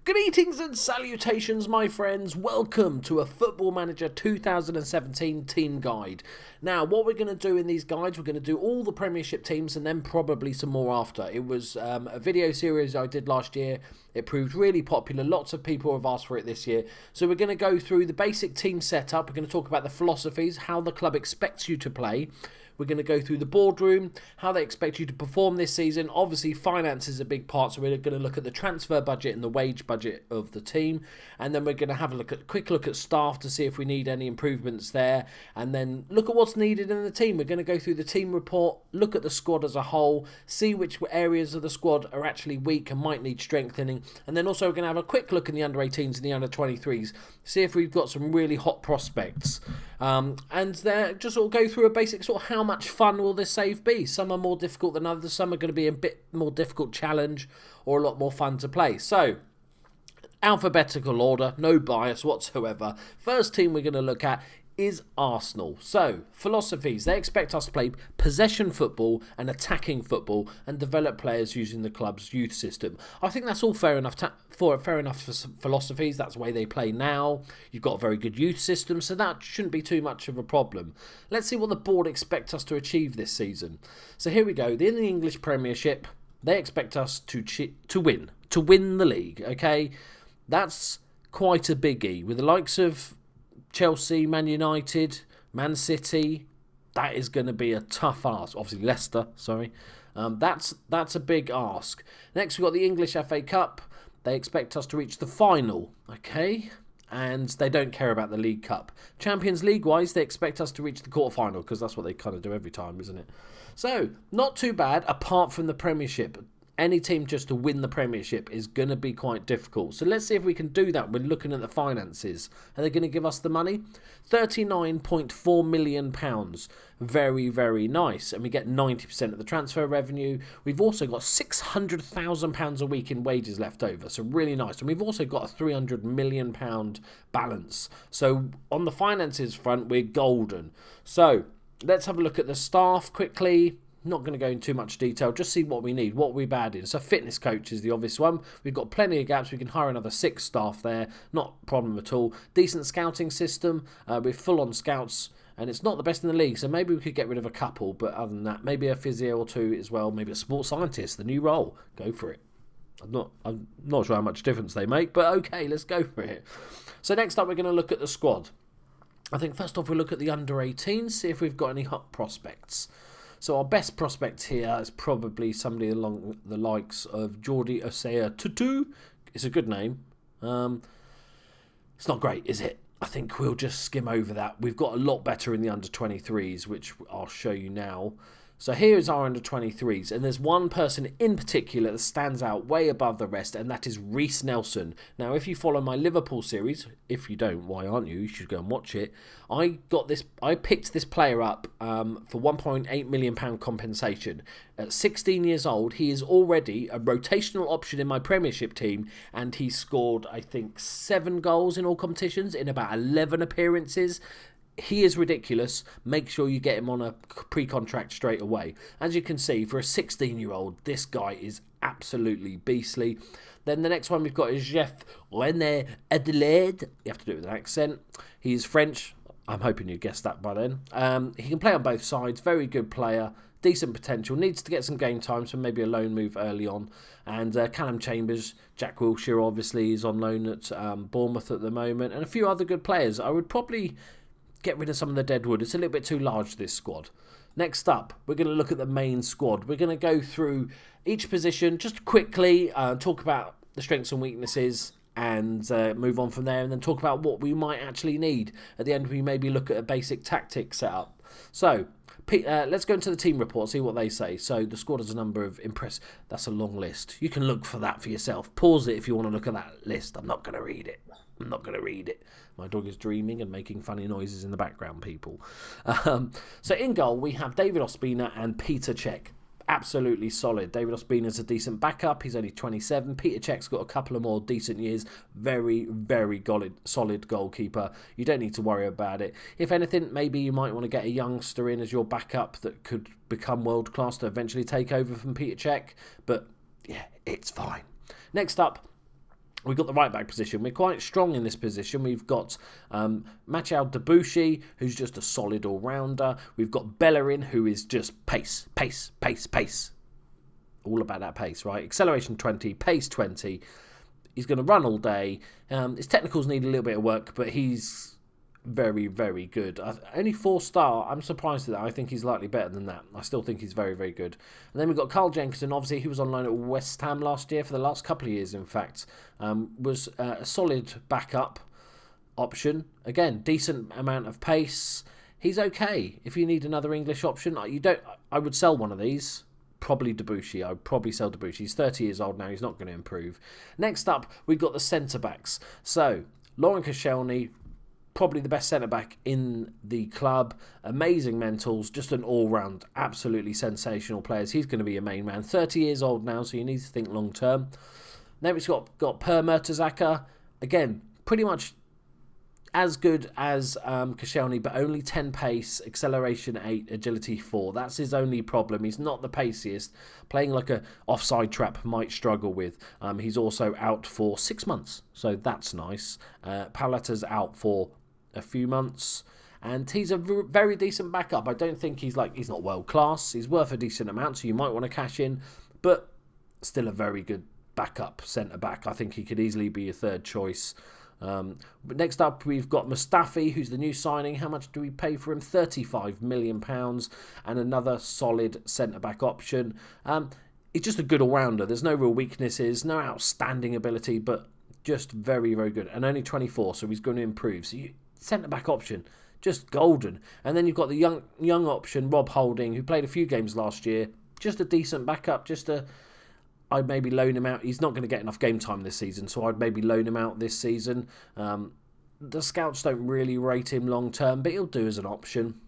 Greetings and salutations, my friends. Welcome to a Football Manager 2017 team guide. Now, what we're going to do in these guides, we're going to do all the Premiership teams and then probably some more after. It was a video series I did last year. It proved really popular. Lots of people have asked for it this year. So we're going to go through the basic team setup. We're going to talk about the philosophies, how the club expects you to play. We're going to go through the boardroom, how they expect you to perform this season. Obviously, finance is a big part, so we're going to look at the transfer budget and the wage budget of the team. And then we're going to have a quick look at staff to see if we need any improvements there. And then look at what's needed in the team. We're going to go through the team report, look at the squad as a whole, see which areas of the squad are actually weak and might need strengthening. And then also we're going to have a quick look in the under-18s and the under-23s, see if we've got some really hot prospects. And just sort of go through a basic sort of how much fun will this save be. Some are more difficult than others. Some are going to be a bit more difficult challenge or a lot more fun to play. So, alphabetical order, no bias whatsoever. First team we're going to look at is Arsenal. So, philosophies. They expect us to play possession football and attacking football and develop players using the club's youth system. I think that's all fair enough for philosophies. That's the way they play now. You've got a very good youth system, so that shouldn't be too much of a problem. Let's see what the board expect us to achieve this season. So here we go. In the English Premiership, they expect us to win the league, okay? That's quite a biggie. With the likes of Chelsea, Man United, Man City, that is going to be a tough ask. Obviously, Leicester, sorry. That's a big ask. Next, we've got the English FA Cup. They expect us to reach the final, okay? And they don't care about the League Cup. Champions League-wise, they expect us to reach the quarter-final, because that's what they kind of do every time, isn't it? So, not too bad, apart from the Premiership. Any team just to win the Premiership is going to be quite difficult. So let's see if we can do that when looking at the finances. Are they going to give us the money? £39.4 million. Very, very nice. And we get 90% of the transfer revenue. We've also got £600,000 a week in wages left over. So really nice. And we've also got a £300 million balance. So on the finances front, we're golden. So let's have a look at the staff quickly. Not going to go into too much detail, just see what we need, what we're bad in. So fitness coach is the obvious one. We've got plenty of gaps. We can hire another 6 staff there. Not a problem at all. Decent scouting system. We're full on scouts, and it's not the best in the league, so maybe we could get rid of a couple. But other than that, maybe a physio or 2 as well. Maybe a sports scientist, the new role. Go for it. I'm not sure how much difference they make, but okay, let's go for it. So next up, we're going to look at the squad. I think first off, we'll look at the under-18s, see if we've got any hot prospects. So our best prospect here is probably somebody along the likes of Jordi Osea Tutu. It's a good name. It's not great, is it? I think we'll just skim over that. We've got a lot better in the under-23s, which I'll show you now. So here's our under-23s, and there's one person in particular that stands out way above the rest, and that is Rhys Nelson. Now, if you follow my Liverpool series, if you don't, why aren't you? You should go and watch it. I picked this player up for £1.8 million compensation. At 16 years old, he is already a rotational option in my Premiership team, and he scored, I think, 7 goals in all competitions in about 11 appearances. He is ridiculous. Make sure you get him on a pre-contract straight away. As you can see, for a 16-year-old, this guy is absolutely beastly. Then the next one we've got is Jeff René Adelaide. You have to do it with an accent. He's French. I'm hoping you guessed that by then. He can play on both sides. Very good player. Decent potential. Needs to get some game time, so maybe a loan move early on. And Callum Chambers, Jack Wilshere obviously is on loan at Bournemouth at the moment. And a few other good players. I would probably get rid of some of the deadwood. It's a little bit too large, this squad. Next up, we're going to look at the main squad. We're going to go through each position just quickly, talk about the strengths and weaknesses, and move on from there, and then talk about what we might actually need. At the end, we maybe look at a basic tactic setup. So, let's go into the team report, see what they say. So, the squad has a number of That's a long list. You can look for that for yourself. Pause it if you want to look at that list. I'm not going to read it. My dog is dreaming and making funny noises in the background, people. So in goal, we have David Ospina and Peter Cech. Absolutely solid. David Ospina's a decent backup. He's only 27. Peter Cech's got a couple of more decent years. Very, very solid goalkeeper. You don't need to worry about it. If anything, maybe you might want to get a youngster in as your backup that could become world class to eventually take over from Peter Cech. But yeah, it's fine. Next up, We've got the right-back position. We're quite strong in this position. We've got Machal Debuchy, who's just a solid all-rounder. We've got Bellerin, who is just pace, pace, pace, pace. All about that pace, right? Acceleration 20, pace 20. He's going to run all day. His technicals need a little bit of work, but he's very, very good. Only 4-star. I'm surprised at that. I think he's likely better than that. I still think he's very, very good. And then we've got Carl Jenkinson. Obviously, he was on loan at West Ham last year, for the last couple of years, in fact. Was a solid backup option. Again, decent amount of pace. He's okay. If you need another English option, I would sell one of these. Probably Debuchy. I would probably sell Debuchy. He's 30 years old now. He's not going to improve. Next up, we've got the centre-backs. So, Laurent Koscielny, probably the best centre-back in the club. Amazing mentals. Just an all-round, absolutely sensational player. He's going to be a main man. 30 years old now, so you need to think long-term. Then we've got Per Mertesacker. Again, pretty much as good as Koscielny, but only 10 pace, acceleration 8, agility 4. That's his only problem. He's not the paciest. Playing like a offside trap might struggle with. He's also out for 6 months, so that's nice. Paoleta's out for a few months, and he's a very decent backup. I don't think he's not world class. He's worth a decent amount, so you might want to cash in, but still a very good backup centre back. I think he could easily be a third choice. But next up, we've got Mustafi, who's the new signing. How much do we pay for him? £35 million, and another solid centre-back option. He's just a good all-rounder. There's no real weaknesses, no outstanding ability, but just very, very good. And only 24, so he's going to improve. So centre-back option, just golden. And then you've got the young option, Rob Holding, who played a few games last year. Just a decent backup, I'd maybe loan him out. He's not going to get enough game time this season, so I'd maybe loan him out this season. The scouts don't really rate him long term, but he'll do as an option.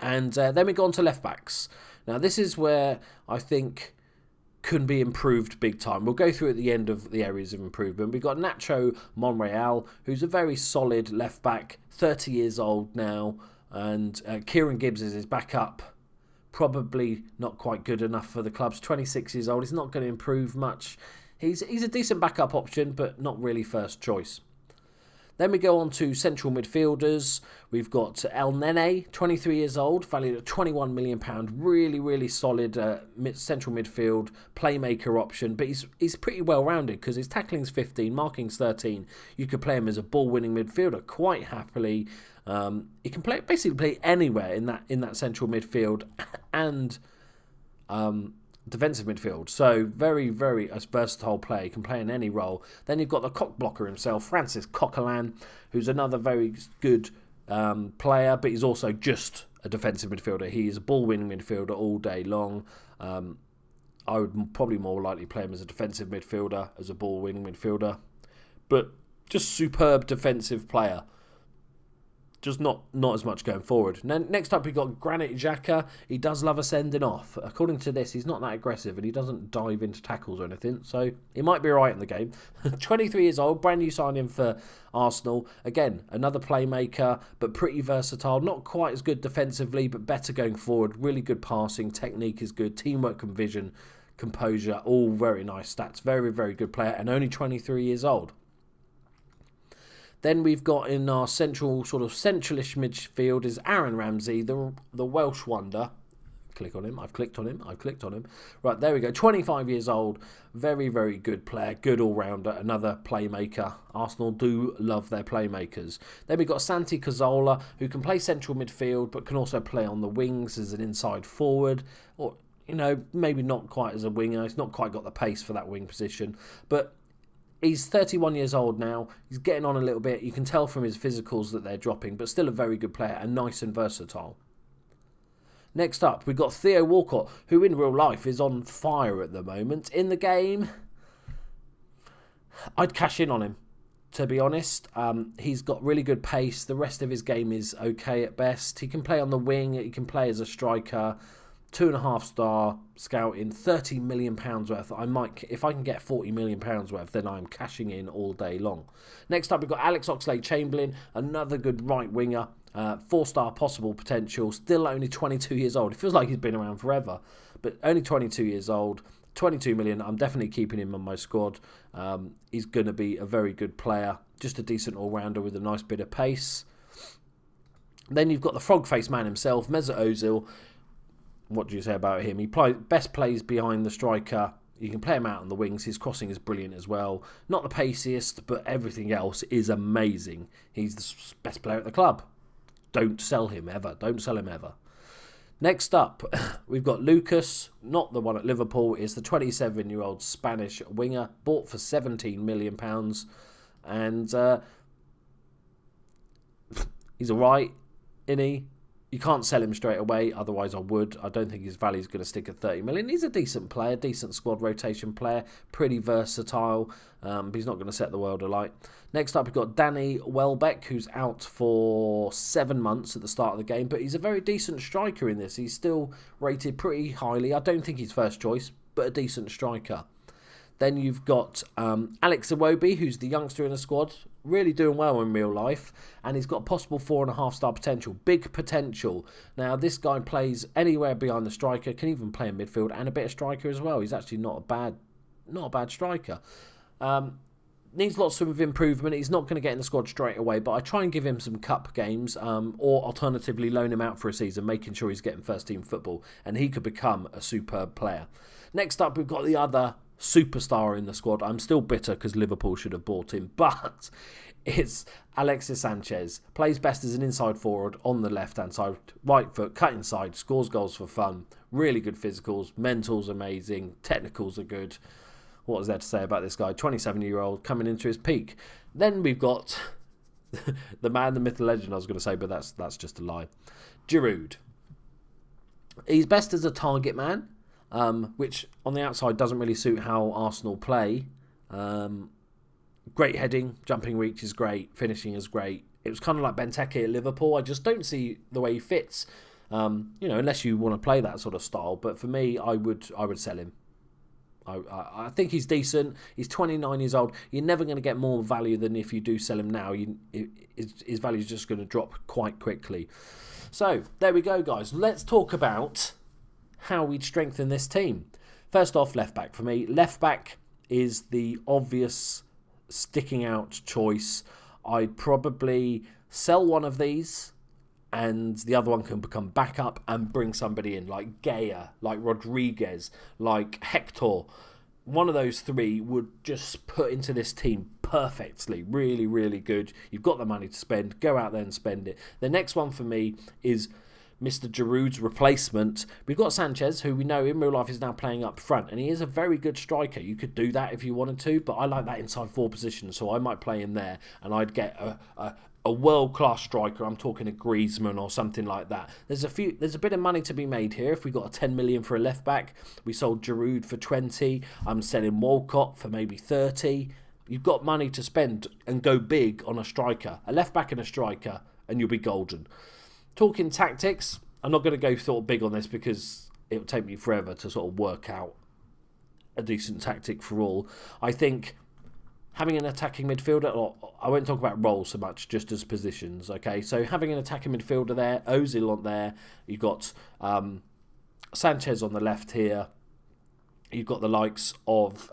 And then we go on to left backs. Now, this is where I think can be improved big time. We'll go through at the end of the areas of improvement. We've got Nacho Monreal, who's a very solid left back, 30 years old now, and Kieran Gibbs is his backup. Probably not quite good enough for the clubs. 26 years old. He's not going to improve much. He's a decent backup option, but not really first choice. Then we go on to central midfielders. We've got El Nene, 23 years old, valued at £21 million. Really, really solid central midfield playmaker option. But he's pretty well rounded because his tackling's 15, marking's 13. You could play him as a ball-winning midfielder quite happily. He can basically play anywhere in that central midfield and defensive midfield. So very, very versatile player. He can play in any role. Then you've got the cock blocker himself, Francis Coquelin, who's another very good player, but he's also just a defensive midfielder. He is a ball-winning midfielder all day long. I would probably more likely play him as a defensive midfielder, as a ball-winning midfielder. But just superb defensive player. Just not as much going forward. Now, next up, we've got Granit Xhaka. He does love a sending off. According to this, he's not that aggressive and he doesn't dive into tackles or anything. So he might be right in the game. 23 years old, brand new signing for Arsenal. Again, another playmaker, but pretty versatile. Not quite as good defensively, but better going forward. Really good passing. Technique is good. Teamwork and vision, composure, all very nice stats. Very, very good player and only 23 years old. Then we've got in our centralish midfield is Aaron Ramsey, the Welsh wonder. Click on him. I've clicked on him. Right, there we go. 25 years old. Very, very good player. Good all-rounder. Another playmaker. Arsenal do love their playmakers. Then we've got Santi Cazorla, who can play central midfield, but can also play on the wings as an inside forward. Or, maybe not quite as a winger. He's not quite got the pace for that wing position. But he's 31 years old now. He's getting on a little bit. You can tell from his physicals that they're dropping, but still a very good player and nice and versatile. Next up, we've got Theo Walcott, who in real life is on fire at the moment. In the game, I'd cash in on him, to be honest. He's got really good pace. The rest of his game is okay at best. He can play on the wing. He can play as a striker. 2.5-star scouting, £30 million worth. If I can get £40 million worth, then I'm cashing in all day long. Next up, we've got Alex Oxlade-Chamberlain, another good right winger, 4-star possible potential, still only 22 years old. It feels like he's been around forever, but only 22 years old. 22 million. I'm definitely keeping him on my squad. He's going to be a very good player. Just a decent all-rounder with a nice bit of pace. Then you've got the frog-faced man himself, Meza Zil. What do you say about him? He best plays behind the striker. You can play him out on the wings. His crossing is brilliant as well. Not the paciest, but everything else is amazing. He's the best player at the club. Don't sell him ever. Don't sell him ever. Next up, we've got Lucas, not the one at Liverpool. Is the 27-year-old Spanish winger, bought for £17 million. And he's all right, isn't he? You can't sell him straight away, otherwise I would. I don't think his value is going to stick at 30 million. He's a decent player, decent squad rotation player, pretty versatile, but he's not going to set the world alight. Next up, we've got Danny Welbeck, who's out for 7 months at the start of the game, but he's a very decent striker in this. He's still rated pretty highly. I don't think he's first choice, but a decent striker. Then you've got Alex Aerobie, who's the youngster in the squad, really doing well in real life, and he's got possible 4.5-star potential, big potential. Now, this guy plays anywhere behind the striker, can even play in midfield and a bit of striker as well. He's actually not a bad striker. Needs lots of improvement. He's not going to get in the squad straight away, but I try and give him some cup games, or alternatively loan him out for a season, making sure he's getting first team football, and he could become a superb player. Next up, we've got the other superstar in the squad. I'm still bitter because Liverpool should have bought him, but it's Alexis Sanchez. Plays best as an inside forward on the left-hand side, right foot, cut inside, scores goals for fun, really good physicals, mental's amazing, technicals are good. What is there to say about this guy? 27-year-old coming into his peak. Then we've got the man, the myth, the legend, I was going to say, but that's just a lie. Giroud. He's best as a target man, which on the outside doesn't really suit how Arsenal play. Great heading, jumping reach is great, finishing is great. It was kind of like Benteke at Liverpool. I just don't see the way he fits, unless you want to play that sort of style. But for me, I would sell him. I think he's decent. He's 29 years old. You're never going to get more value than if you do sell him now. His value is just going to drop quite quickly. So, there we go, guys. Let's talk about how we'd strengthen this team. First off, left back for me. Left back is the obvious sticking out choice. I'd probably sell one of these and the other one can become backup and bring somebody in like Gaya, like Rodriguez, like Hector. One of those three would just put into this team perfectly. Really, really good. You've got the money to spend. Go out there and spend it. The next one for me is Mr. Giroud's replacement. We've got Sanchez, who we know in real life is now playing up front, and he is a very good striker. You could do that if you wanted to, but I like that inside forward position, so I might play him there, and I'd get a world-class striker. I'm talking a Griezmann or something like that. There's a bit of money to be made here. If we got a 10 million for a left back, we sold Giroud for 20. I'm selling Walcott for maybe 30. You've got money to spend and go big on a striker, a left back and a striker, and you'll be golden. Talking tactics, I'm not going to go sort of big on this because it will take me forever to sort of work out a decent tactic for all. I think having an attacking midfielder, or I won't talk about roles so much, just as positions, okay? So having an attacking midfielder there, Ozil on there, you've got Sanchez on the left here, you've got the likes of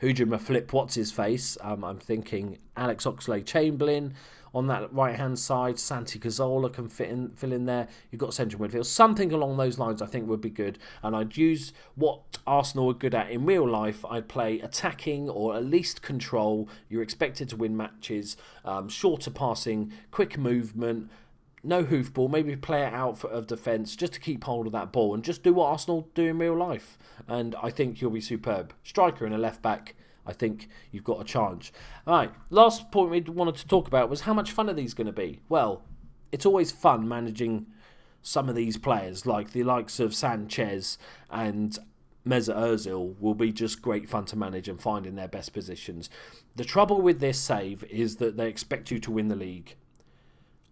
Hujuma Flip, what's his face? I'm thinking Alex Oxlade-Chamberlain. On that right-hand side, Santi Cazorla can fill in there. You've got central midfield. Something along those lines I think would be good. And I'd use what Arsenal are good at in real life. I'd play attacking or at least control. You're expected to win matches. Shorter passing, quick movement, no hoofball. Maybe play it out of defence just to keep hold of that ball. And just do what Arsenal do in real life. And I think you'll be superb. Striker and a left-back. I think you've got a chance. All right, last point we wanted to talk about was how much fun are these going to be? Well, it's always fun managing some of these players, like the likes of Sanchez and Meza Zil will be just great fun to manage and find in their best positions. The trouble with this save is that they expect you to win the league.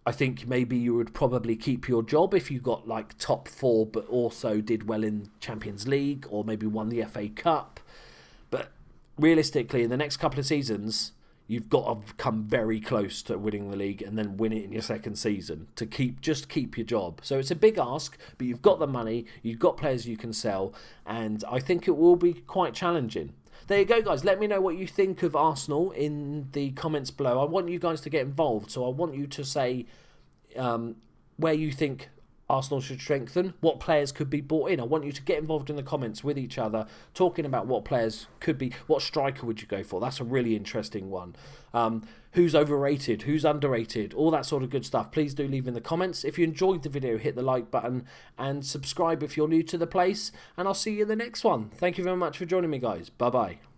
I think maybe you would probably keep your job if you got like top 4 but also did well in Champions League or maybe won the FA Cup. But realistically, in the next couple of seasons, you've got to come very close to winning the league and then win it in your second season to keep your job. So it's a big ask, but you've got the money, you've got players you can sell, and I think it will be quite challenging. There you go, guys. Let me know what you think of Arsenal in the comments below. I want you guys to get involved, so I want you to say where you think Arsenal should strengthen, what players could be bought in. I want you to get involved in the comments with each other, talking about what players could be, what striker would you go for? That's a really interesting one. Who's overrated, who's underrated, all that sort of good stuff. Please do leave in the comments. If you enjoyed the video, hit the like button and subscribe if you're new to the place, and I'll see you in the next one. Thank you very much for joining me, guys. Bye-bye.